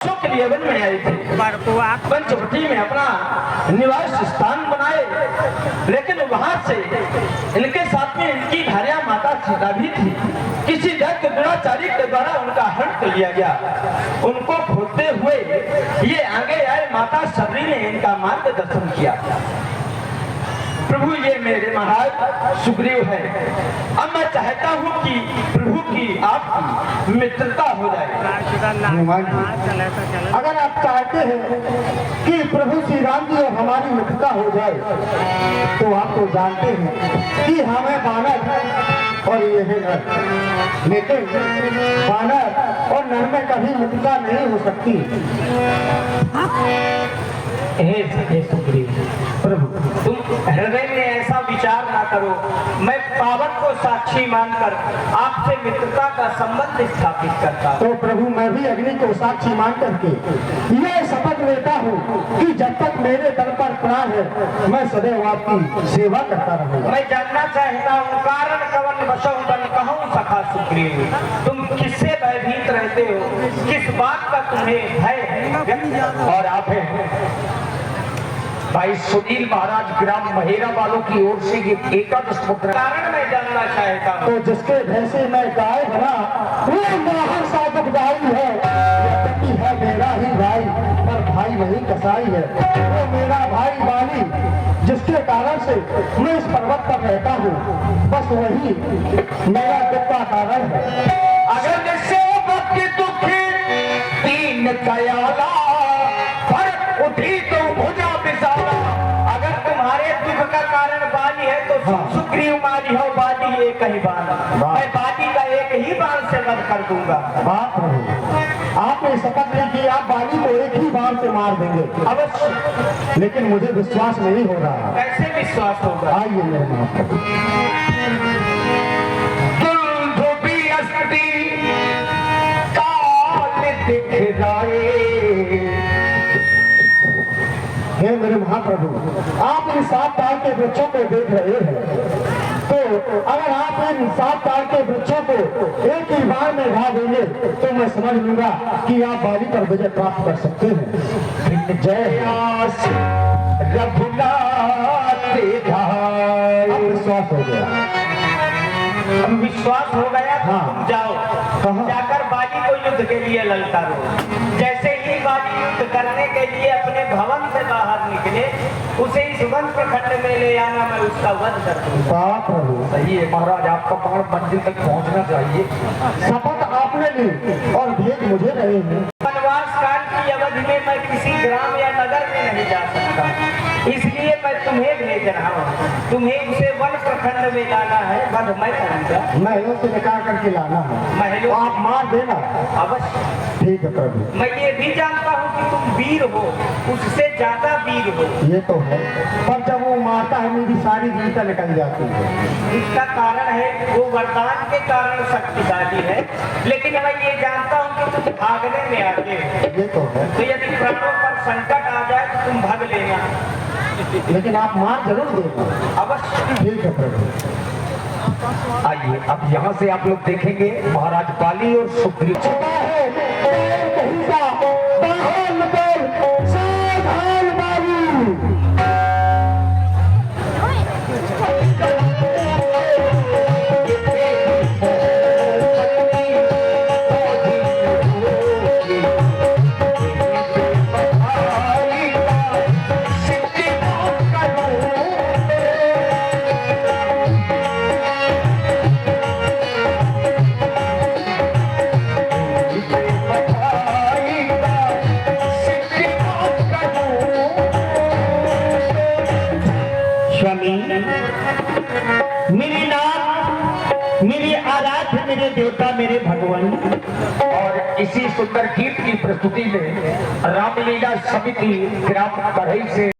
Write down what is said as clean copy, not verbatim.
बच्चों के लिए वन में आए थे। पंचवटी में अपना निवास स्थान बनाए, लेकिन वहां से इनके साथ में इनकी भार्या माता सीता भी थी। किसी दैत्य दुराचारी के द्वारा उनका हरण कर लिया गया। उनको खोजते हुए ये आगे आए, माता सबरी ने इनका मार्गदर्शन किया। प्रभु ये मेरे महाराज सुग्रीव है। अब मैं चाहता हूँ कि प्रभु की आपकी मित्रता हो जाए। अगर आप चाहते हैं कि प्रभु श्री राम जी और हमारी मित्रता हो जाए, तो आप तो जानते हैं कि हमें बानर और ये है नर, लेकिन बानर और नर में कभी मित्रता नहीं हो सकती। हे सुग्रीव, प्रभु तुम हृदय में ऐसा विचार ना करो। मैं पावन को साक्षी मानकर आपसे मित्रता का संबंध स्थापित करता हूं। तो प्रभु मैं भी अग्नि को साक्षी मान करके ये शपथ लेता हूँ कि जब तक मेरे तल पर प्राण है, मैं सदैव आपकी सेवा करता रहूंगा। मैं जानना चाहता हूँ, कारण कवन बसहु बन कहूँ सखा सुग्रीव, तुम किससे भयभीत रहते हो? किस बात का तुम्हें भय है? और आप हैं भाई सुनील महाराज ग्राम महेरा वालों की ओर से ये एकादश मुद्रा कारण मैं जानना चाहता हूँ। तो जिसके भय से मैं गाय बना, वो महान साधक गाय है। यद्यपि है मेरा ही भाई, पर भाई वही कसाई है। वो मेरा भाई बाली, जिसके कारण से मैं इस पर्वत पर रहता हूँ, बस वही मेरा दुख का कारण है। अगर जैसे भक्ति दुखी तीन कयाला भरत उठी तो भुजा बिसाला। अगर तुम्हारे दुख का कारण बाली है तो सुग्रीव मारी हो, बाली एक ही बाण, मैं बाली का एक ही बाण से वध कर दूंगा। बात प्रभु, आपने शपथ ली कि आप बाली को एक ही बाण से मार देंगे। अवश्य, लेकिन मुझे विश्वास नहीं हो रहा। कैसे विश्वास होगा? आइए मेरे महाप्रभु। हे मेरे महाप्रभु, आप इन 7 ताल के वृक्षों को देख रहे हैं, तो अगर आप इन 7 ताल के वृक्षों को एक ही बार में ढा देंगे तो मैं समझ लूंगा कि आप बाली पर विजय प्राप्त कर सकते हैं। जय रघुनाथ अब विश्वास हो गया। अब विश्वास हो गया तो हाँ। तुम जाओ, कहाँ? जाकर बाली को युद्ध के लिए ललकारो। जैसे ही बाली युद्ध करने के लिए अपने भवन से बाहर निकले, उसे इस वन प्रखंड में ले आना, मैं उसका वध कर दूंगा। बाप प्रभु, सही है महाराज, आपका बाण मंजिल तक पहुंचना चाहिए। शपथ आपने ली और भेद मुझे रहे हैं। वनवास काल की अवधि में मैं किसी ग्राम या नगर में नहीं जा सकता, इसलिए मैं तुम्हें भेज रहा हूँ। तुम्हें उसे वन प्रखंड में लाना है, वध मैं करूंगा। महलों से निकाल करके लाना है, महलों आप मार देना। अवश्य। ठीक है प्रभु। मैं ये भी जानता हूँ कि तुम वीर हो, उससे ज्यादा वीर हो। ये तो है, पर जब वो मारता है मेरी सारी वीरता निकल जाती है। इसका कारण है वो वरदान के कारण शक्तिशाली है, लेकिन मैं ये जानता हूँ कि तुम भागने में आगे हो। ये तो है, तो यदि प्राणों पर संकट आ जाए तो तुम भाग लेना। लेकिन आप मार जरूर देना। अवश्य। ठीक है प्रभु। आइए अब यहाँ से आप लोग देखेंगे महाराज बाली और सुग्रीव। सावधान बाली। मेरे नाथ, मेरे आराध्य, मेरे देवता, मेरे भगवान। और इसी सुंदर गीत की प्रस्तुति में रामलीला समिति ग्राम बढ़ई से